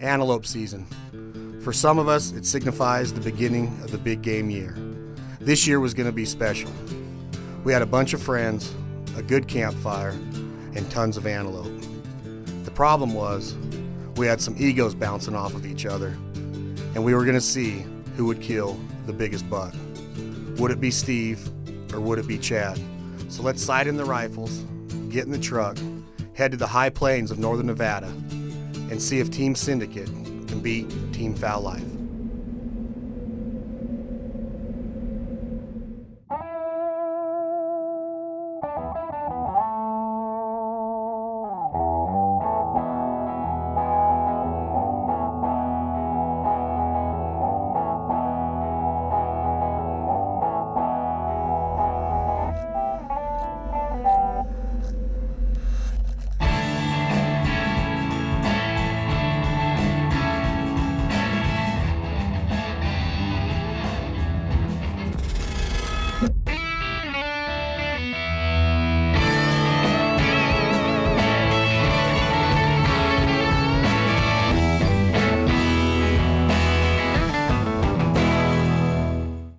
Antelope season. For some of us, it signifies the beginning of the big game year. This year was going to be special. We had a bunch of friends, a good campfire, and tons of antelope. The problem was, we had some egos bouncing off of each other, and we were going to see who would kill the biggest buck. Would it be Steve, or would it be Chad? So let's sight in the rifles, get in the truck, head to the high plains of northern Nevada, and see if Team Syndicate can beat Team Foul Life.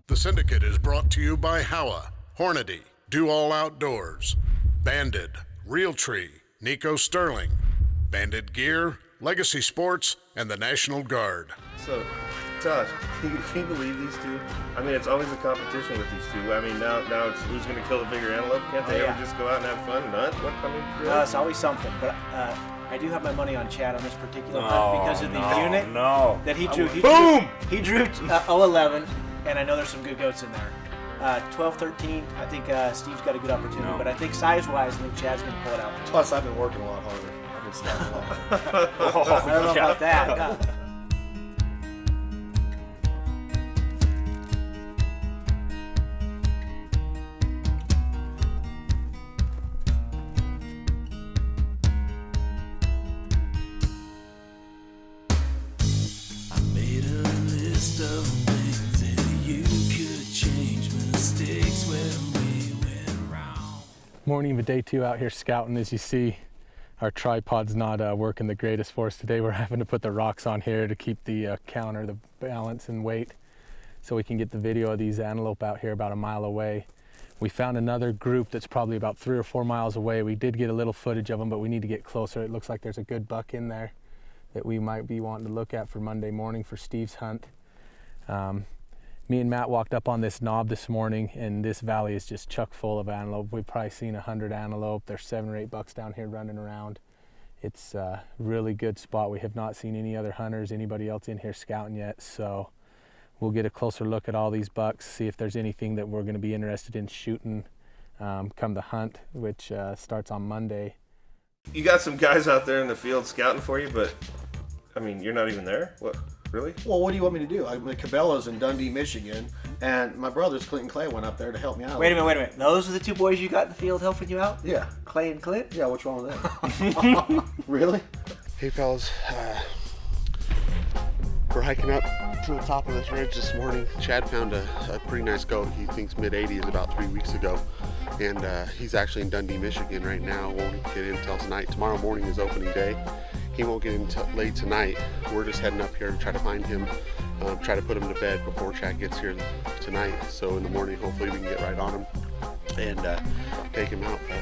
The Syndicate is brought to you by Howa, Hornady, Do All Outdoors, Banded, Realtree, Nico Sterling, Banded Gear, Legacy Sports, and the National Guard. So, Josh, can you believe these two? I mean, it's always a competition with these two. I mean, now it's who's going to kill the bigger antelope? Can't they ever just go out and have fun and hunt? What? I mean, really? No, it's always something. But I do have my money on Chad on this particular hunt because of the unit that he drew. He drew 011, and I know there's some good goats in there. 12, 13, I think Steve's got a good opportunity, but I think size-wise, I think Chad's going to pull it out. Plus, I've been working a lot harder. I've been starting a lot. I don't know about that. I made a list of things that you could change, mistakes when we went wrong. Morning of day 2 out here scouting. As you see, our tripod's not working the greatest for us today. We're having to put the rocks on here to keep the counter, the balance and weight, so we can get the video of these antelope out here about a mile away. We found another group that's probably about 3 or 4 miles away. We did get a little footage of them, but we need to get closer. It looks like there's a good buck in there that we might be wanting to look at for Monday morning for Steve's hunt. Me and Matt walked up on this knob this morning, and this valley is just chock full of antelope. We've probably seen 100 antelope. There's 7 or 8 bucks down here running around. It's a really good spot. We have not seen any other hunters, anybody else in here scouting yet, so we'll get a closer look at all these bucks, see if there's anything that we're going to be interested in shooting come the hunt, which starts on Monday. You got some guys out there in the field scouting for you, but, I mean, you're not even there? What? Really? Well, what do you want me to do? I'm at Cabela's in Dundee, Michigan, and my brothers, Clint and Clay, went up there to help me out. Wait a minute. Those are the 2 boys you got in the field helping you out? Yeah. Clay and Clint? Yeah, what's wrong with that? Really? Hey fellas, we're hiking up to the top of this ridge this morning. Chad found a pretty nice goat. He thinks mid-80s about 3 weeks ago, and he's actually in Dundee, Michigan right now. Won't get in until tonight. Tomorrow morning is opening day. He won't get in until late tonight. We're just heading up here to try to find him, try to put him to bed before Chad gets here tonight. So in the morning, hopefully we can get right on him and take him out. But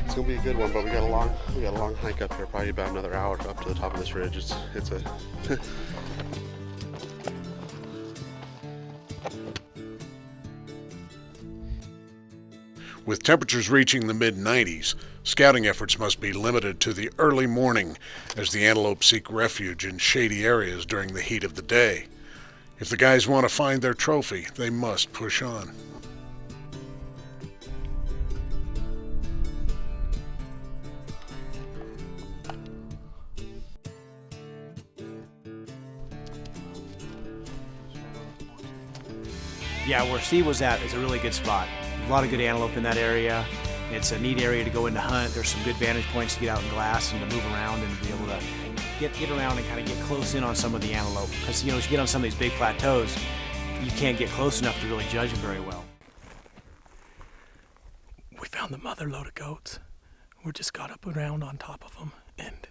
it's gonna be a good one. But we got a long hike up here, probably about another hour up to the top of this ridge. It's a With temperatures reaching the mid-90s, scouting efforts must be limited to the early morning as the antelope seek refuge in shady areas during the heat of the day. If the guys want to find their trophy, they must push on. Yeah, where Steve was at is a really good spot. A lot of good antelope in that area. It's a neat area to go in to hunt. There's some good vantage points to get out in glass and to move around and be able to get around and kind of get close in on some of the antelope. Because, you know, as you get on some of these big plateaus, you can't get close enough to really judge them very well. We found the mother load of goats. We just got up around on top of them, and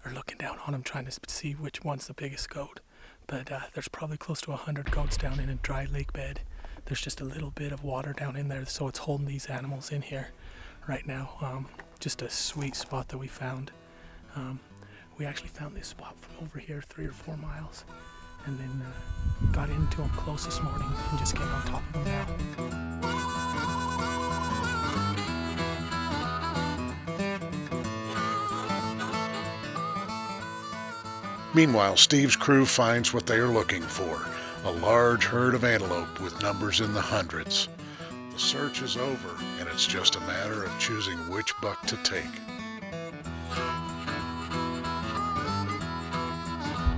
are looking down on them, trying to see which one's the biggest goat. But there's probably close to 100 goats down in a dry lake bed. There's just a little bit of water down in there, so it's holding these animals in here right now. Just a sweet spot that we found. We actually found this spot from over here 3 or 4 miles, and then got into them close this morning and just getting on top of them now. Meanwhile, Steve's crew finds what they are looking for, a large herd of antelope with numbers in the hundreds. The search is over, and it's just a matter of choosing which buck to take.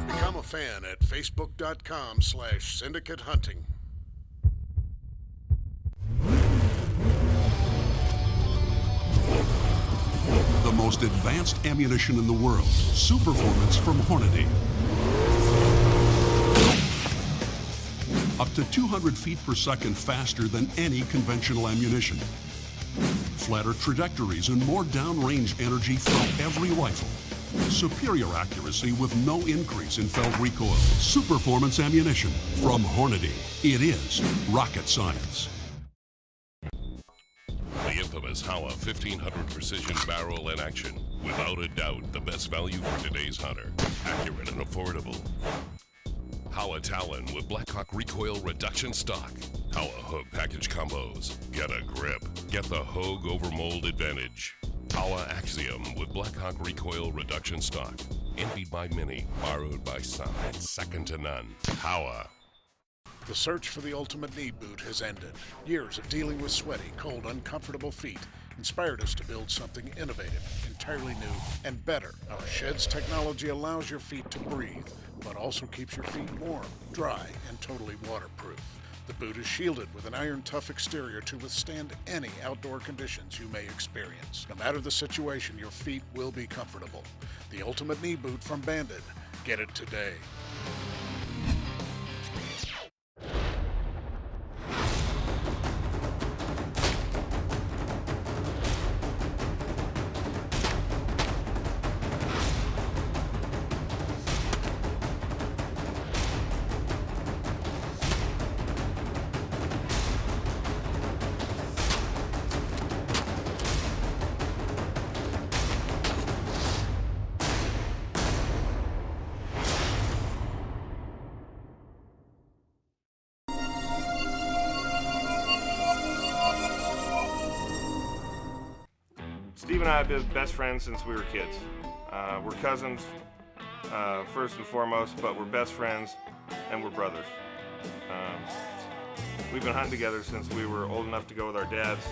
Become a fan at facebook.com/Syndicate Hunting. The most advanced ammunition in the world, Superformance from Hornady. Up to 200 feet per second faster than any conventional ammunition. Flatter trajectories and more downrange energy from every rifle. Superior accuracy with no increase in felt recoil. Superformance ammunition from Hornady. It is rocket science. The infamous Howa 1500 precision barrel in action. Without a doubt, the best value for today's hunter. Accurate and affordable. Howa Talon with Blackhawk recoil reduction stock. Howa Hogue package combos. Get a grip. Get the Hogue over mold advantage. Howa Axiom with Blackhawk recoil reduction stock. Envied by many, borrowed by some, and second to none. Howa. The search for the ultimate knee boot has ended. Years of dealing with sweaty, cold, uncomfortable feet inspired us to build something innovative, entirely new, and better. Our Shed's technology allows your feet to breathe, but also keeps your feet warm, dry, and totally waterproof. The boot is shielded with an iron-tough exterior to withstand any outdoor conditions you may experience. No matter the situation, your feet will be comfortable. The ultimate knee boot from Banded. Get it today. Steve and I have been best friends since we were kids. We're cousins, first and foremost, but we're best friends and we're brothers. We've been hunting together since we were old enough to go with our dads.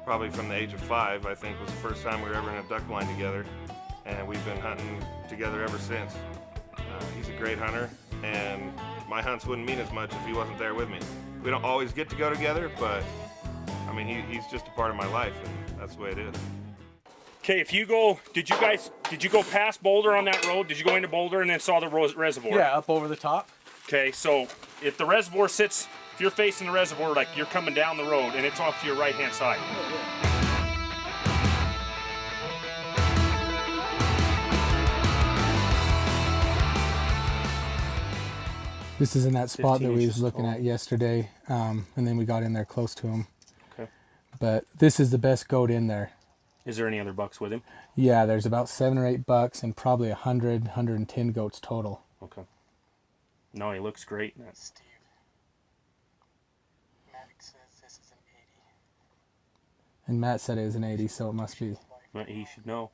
Probably from the age of 5, I think, was the first time we were ever in a duck blind together. And we've been hunting together ever since. He's a great hunter, and my hunts wouldn't mean as much if he wasn't there with me. We don't always get to go together, but I mean, he's just a part of my life, and that's the way it is. Okay, if you go, did you go past Boulder on that road? Did you go into Boulder and then saw the reservoir? Yeah, up over the top. Okay, so if the reservoir sits, if you're facing the reservoir, like you're coming down the road and it's off to your right-hand side. This is in that spot that we was looking at yesterday, and then we got in there close to him. Okay. But this is the best goat in there. Is there any other bucks with him? Yeah, there's about 7 or 8 bucks and probably 100, 110 goats total. Okay. No, he looks great. Steve. Matt says this is an 80. And Matt said it was an 80, so it must be. He should know.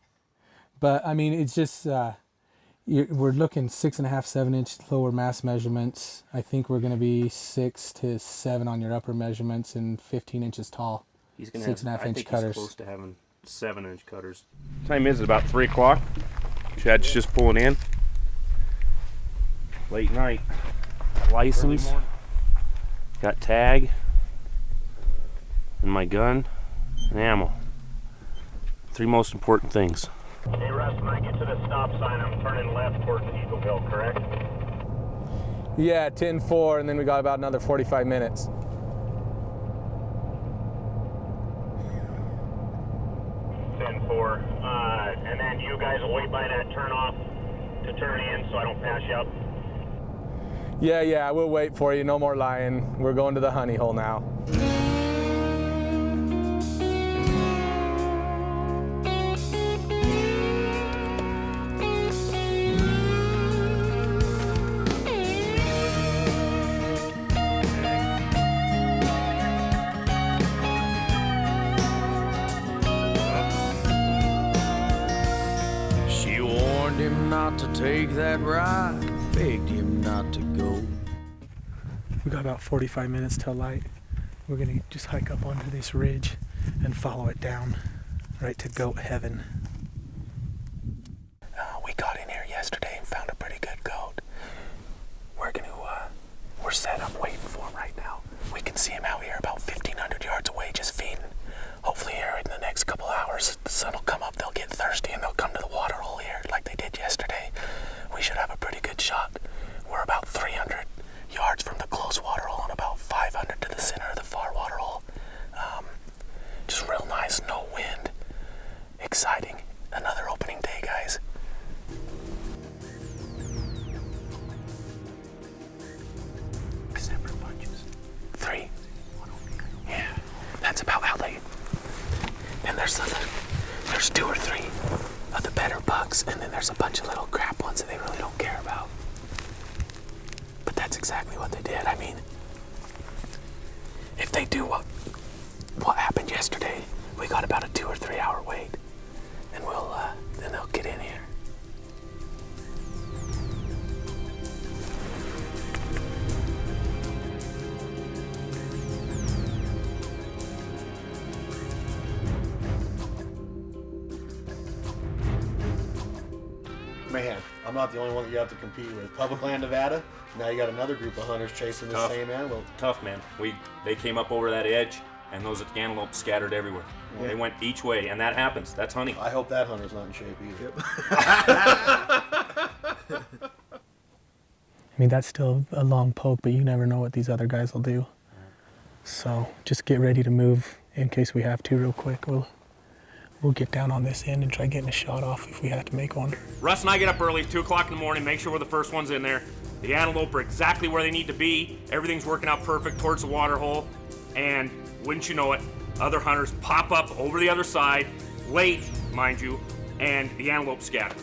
But I mean, it's just we're looking 6.5, 7 inch lower mass measurements. I think we're going to be 6 to 7 on your upper measurements and 15 inches tall. He's going to have 6.5 inch cutters. He's close to having 7-inch cutters. Time is about 3 o'clock. Chad's just pulling in. Late night. License. Got tag. And my gun. And ammo. 3 most important things. Hey Russ, when I get to the stop sign, I'm turning left towards Eagleville, correct? Yeah, 10-4, and then we got about another 45 minutes. 10-4. And then you guys will wait by that turnoff to turn in so I don't pass you up. Yeah, we'll wait for you. No more lying. We're going to the honey hole now. She warned him not to take that ride, begged him not to go. We got about 45 minutes till light. We're gonna just hike up onto this ridge and follow it down right to goat heaven. We got in here yesterday and found a pretty good goat. We're set up waiting for him right now. We can see him out here about 1,500 yards away just feeding. Hopefully here in the next couple hours, the sun will come up, they'll get thirsty and they'll come to the water hole here like they did yesterday. We should have a pretty good shot. We're about 300 yards from the close water hole and about 500 to the center of the far water hole. Just real nice, no wind. Exciting. Another opening day, guys. Separate bunches. 3. Yeah, that's about how they... And there's 2 or 3 of the better bucks, and then there's a bunch of little crap ones that they really don't care about. But that's exactly what they did. I mean, if they do what happened yesterday, we got about a 2 or 3 hour wait, and then they'll get in here. Man, I'm not the only one that you have to compete with. Public Land Nevada, now you got another group of hunters chasing the same antelope. Tough, man. They came up over that edge, and those antelope scattered everywhere. Yeah. They went each way, and that happens. That's hunting. I hope that hunter's not in shape either. I mean, that's still a long poke, but you never know what these other guys will do. So just get ready to move in case we have to real quick. We'll get down on this end and try getting a shot off if we have to make one. Russ and I get up early, 2 o'clock in the morning, make sure we're the first ones in there. The antelope are exactly where they need to be. Everything's working out perfect towards the water hole. And wouldn't you know it, other hunters pop up over the other side, late, mind you, and the antelope scatter.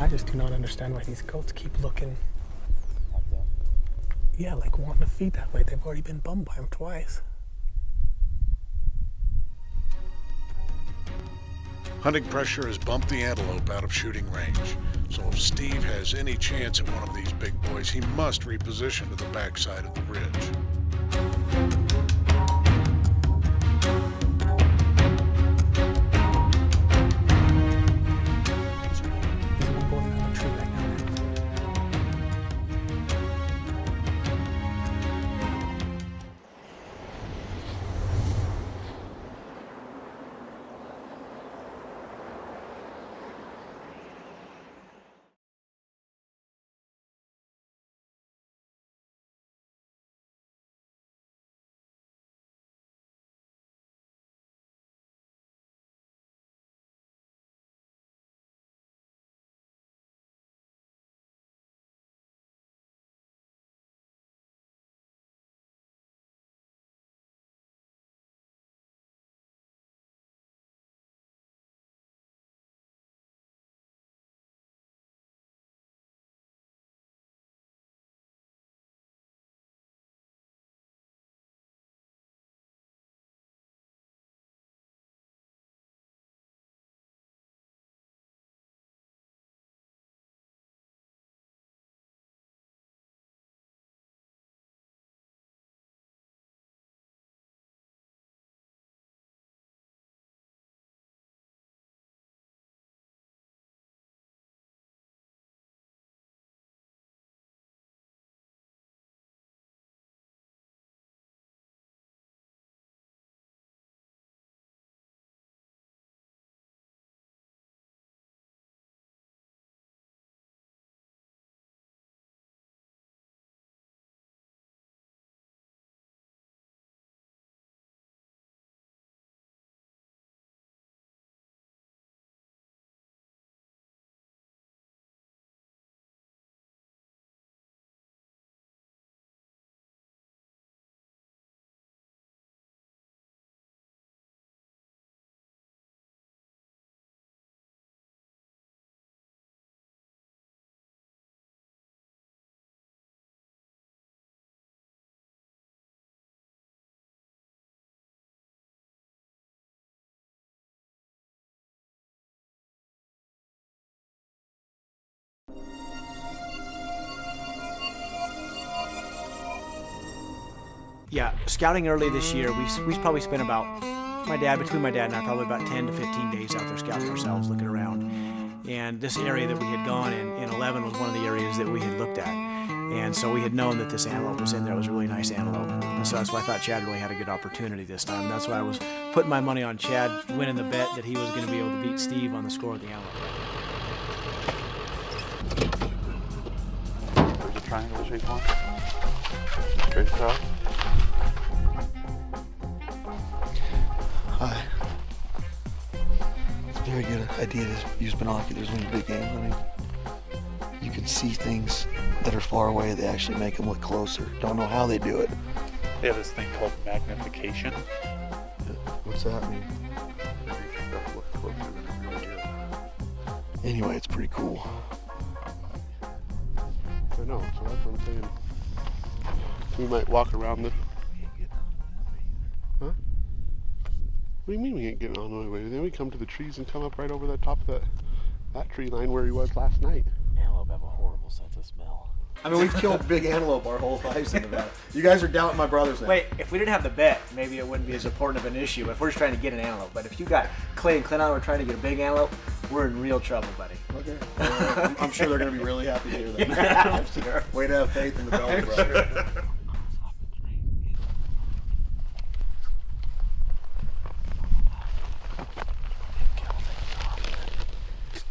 I just do not understand why these goats keep looking. Yeah, like wanting to feed that way. They've already been bummed by them twice. Hunting pressure has bumped the antelope out of shooting range. So if Steve has any chance at one of these big boys, he must reposition to the backside of the ridge. Yeah, scouting early this year, we probably spent about, between my dad and I, probably about 10 to 15 days out there scouting ourselves, looking around. And this area that we had gone in 11 was one of the areas that we had looked at. And so we had known that this antelope was in there. It was a really nice antelope. And so that's why I thought Chad really had a good opportunity this time. And that's why I was putting my money on Chad winning the bet that he was going to be able to beat Steve on the score of the antelope. There's a triangle shape one. Straight across. Hi. It's a very good idea to use binoculars when you're big game hunting. You can see things that are far away. They actually make them look closer. Don't know how they do it. They have this thing called magnification. What's that mean? Anyway, it's pretty cool. I know, so that's what I'm saying. We might walk around the... Huh? What do you mean we ain't getting on the way? Then we come to the trees and come up right over the top of that tree line where he was last night. Antelope have a horrible sense of smell. I mean, we've killed big antelope our whole lives in the valley. You guys are doubting my brothers now. Wait, if we didn't have the bet, maybe it wouldn't be as important of an issue if we're just trying to get an antelope. But if you got Clay and Clint on, we're trying to get a big antelope, we're in real trouble, buddy. Okay. I'm sure they're going to be really happy to hear that. Yeah, I'm sure. Way to have faith in the Bell brothers.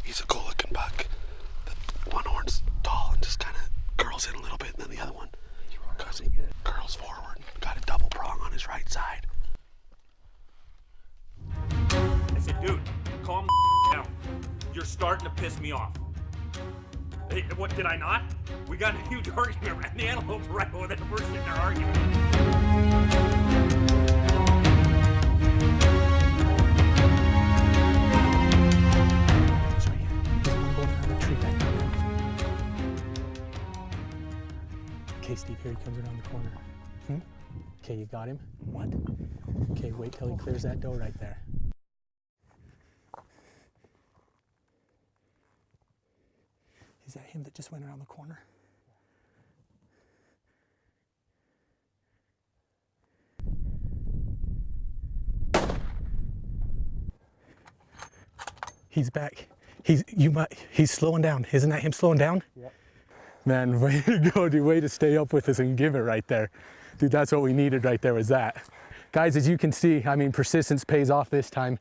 He's a cool looking buck. The one horn's tall and just kind of curls in a little bit, and then the other one curls forward. Got a double prong on his right side. I said, dude, calm down. You're starting to piss me off. Hey, what, did I not? We got in a huge argument right in the antelope right over there. We're sitting there arguing. Okay, Steve, here he comes around the corner. Okay, you got him? What? Okay, wait till he clears that door right there. Is that him that just went around the corner? He's back. He's slowing down. Isn't that him slowing down? Yep. Man, way to go, dude. Way to stay up with us and give it right there. Dude, that's what we needed right there, was that. Guys, as you can see, I mean, persistence pays off this time.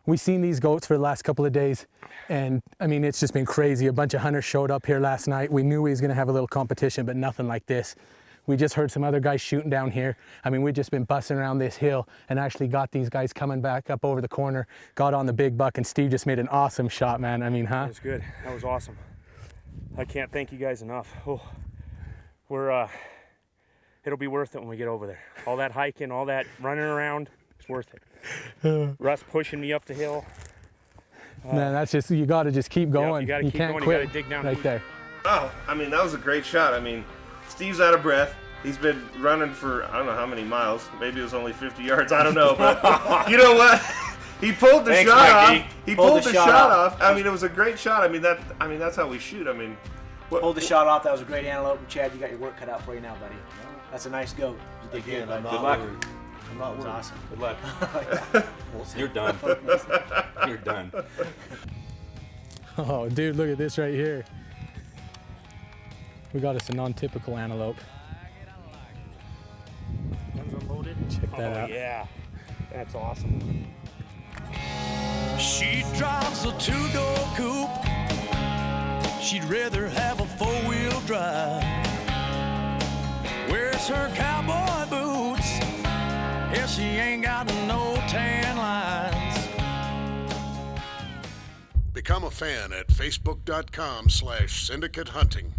We've seen these goats for the last couple of days, and I mean, it's just been crazy. A bunch of hunters showed up here last night. We knew we was gonna have a little competition, but nothing like this. We just heard some other guys shooting down here. I mean, we've just been busting around this hill and actually got these guys coming back up over the corner, got on the big buck, and Steve just made an awesome shot, man. I mean, huh? That was good. That was awesome. I can't thank you guys enough. Oh, it'll be worth it when we get over there. All that hiking, all that running around, it's worth it. Russ pushing me up the hill. Man, that's just, you gotta just keep going. Yep, you gotta keep can't going, quit you gotta dig down right deep. there. Oh, I mean, that was a great shot. I mean, Steve's out of breath. He's been running for, I don't know how many miles. Maybe it was only 50 yards. I don't know. But you know what? He pulled the shot off. He pulled the shot off. I mean, it was a great shot. I mean, that's how we shoot. I mean, Pulled the shot off. That was a great antelope. And Chad, you got your work cut out for you now, buddy. That's a nice goat. You did good, buddy. Good luck. I'm not That was worried. awesome. Good luck. We'll see. You're done. You're done. Oh, dude, look at this right here. We got us a non-typical antelope. One's unloaded. Check that out. Yeah, that's awesome. She drives a two-door coupe. She'd rather have a four-wheel drive. Wears her cowboy boots. Yeah, she ain't got no tan lines. Become a fan at facebook.com/Syndicate Hunting.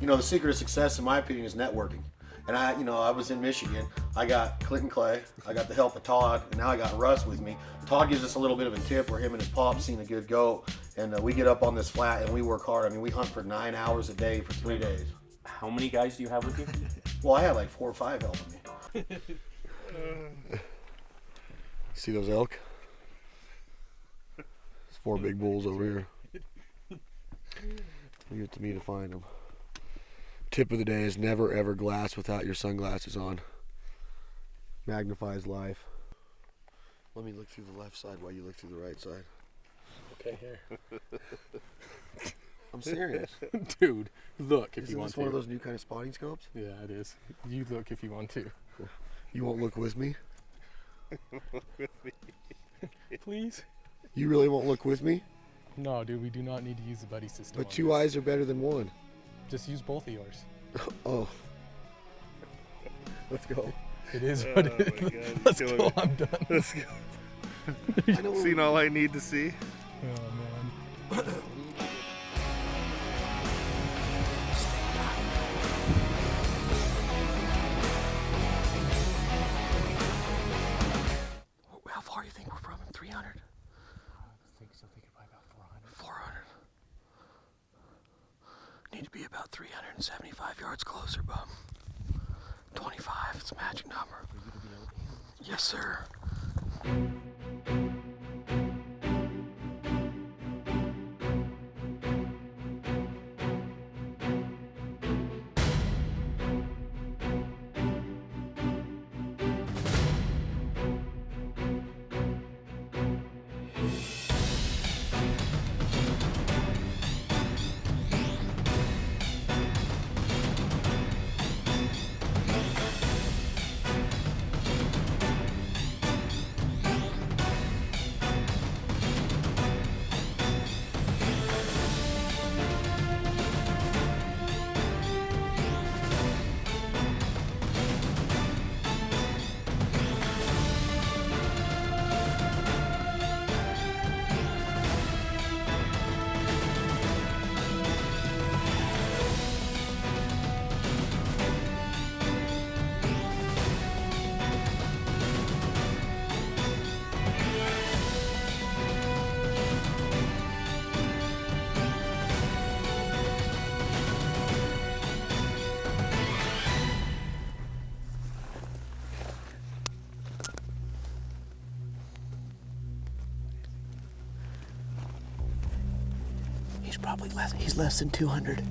You know, the secret of success, in my opinion, is networking. And I was in Michigan. I got Clinton Clay. I got the help of Todd, and now I got Russ with me. Todd gives us a little bit of a tip where him and his pop seen a good goat, and we get up on this flat and we work hard. I mean, we hunt for 9 hours a day for 3 days. How many guys do you have with you? Well, I had like 4 or 5 helping me. See those elk? There's 4 big bulls over here. Leave it to me to find them. Tip of the day is never ever glass without your sunglasses on. Magnifies life. Let me look through the left side while you look through the right side. Okay, here. I'm serious. Dude, look if Isn't you want this to. one of those new kind of spotting scopes? Yeah, it is. You look if you want to. You won't look with me? Please? You really won't look with me? No, dude, we do not need to use the buddy system. But on 2 this. eyes are better than 1. Just use both of yours. Oh. Let's go. It is what it is. my God, Let's you're go. killing me. I'm done. Let's go. I know Seen all I need to see. Oh, man. How far do you think we're from him? 300? I think so. I think probably about 400. 400. Need to be about 375 yards closer, bub. 25, it's a magic number. Yes, sir. He's less than 200.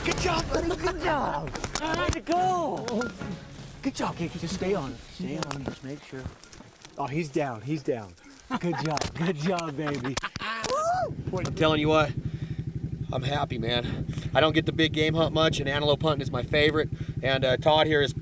Good job, buddy. Good job. Way to go. Good job, kid. Just stay on it. Stay on it. Just make sure. Oh, he's down. He's down. Good job. Good job, baby. I'm telling you what, I'm happy, man. I don't get the big game hunt much, and antelope hunting is my favorite. And Todd here has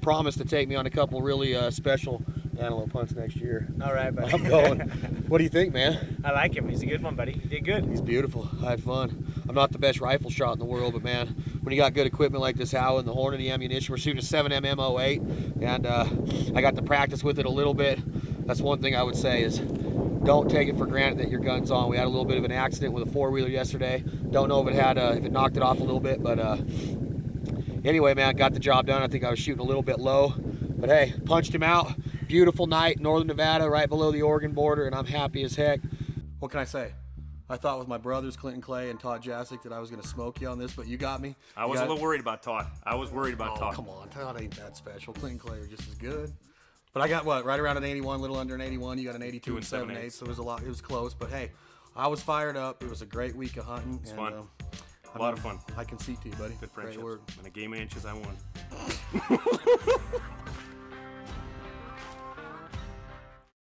promised to take me on a couple really special antelope hunts next year. All right, buddy. I'm going. What do you think, man? I like him. He's a good one, buddy. You did good. He's beautiful. I had fun. I'm not the best rifle shot in the world, but man, when you got good equipment like this Howa and the Hornady ammunition, we're shooting a 7mm M08, and I got to practice with it a little bit. That's one thing I would say is don't take it for granted that your gun's on. We had a little bit of an accident with a four-wheeler yesterday. Don't know if it had if it knocked it off a little bit, but anyway, man, got the job done. I think I was shooting a little bit low, but hey, punched him out. Beautiful night, northern Nevada, right below the Oregon border, and I'm happy as heck. What can I say? I thought with my brothers, Clinton Clay and Todd Jasic, that I was going to smoke you on this, but you got me. I was a little worried about Todd. I was worried about Todd. Come on, Todd ain't that special. Clinton Clay are just as good. But I got what, right around an 81, little under an 81. You got an 82 and 7/8, so it was a lot. It was close, but hey, I was fired up. It was a great week of hunting. It's fun. A lot of fun. I can see to you, buddy. Good friendships. word. And a game of inches, I won.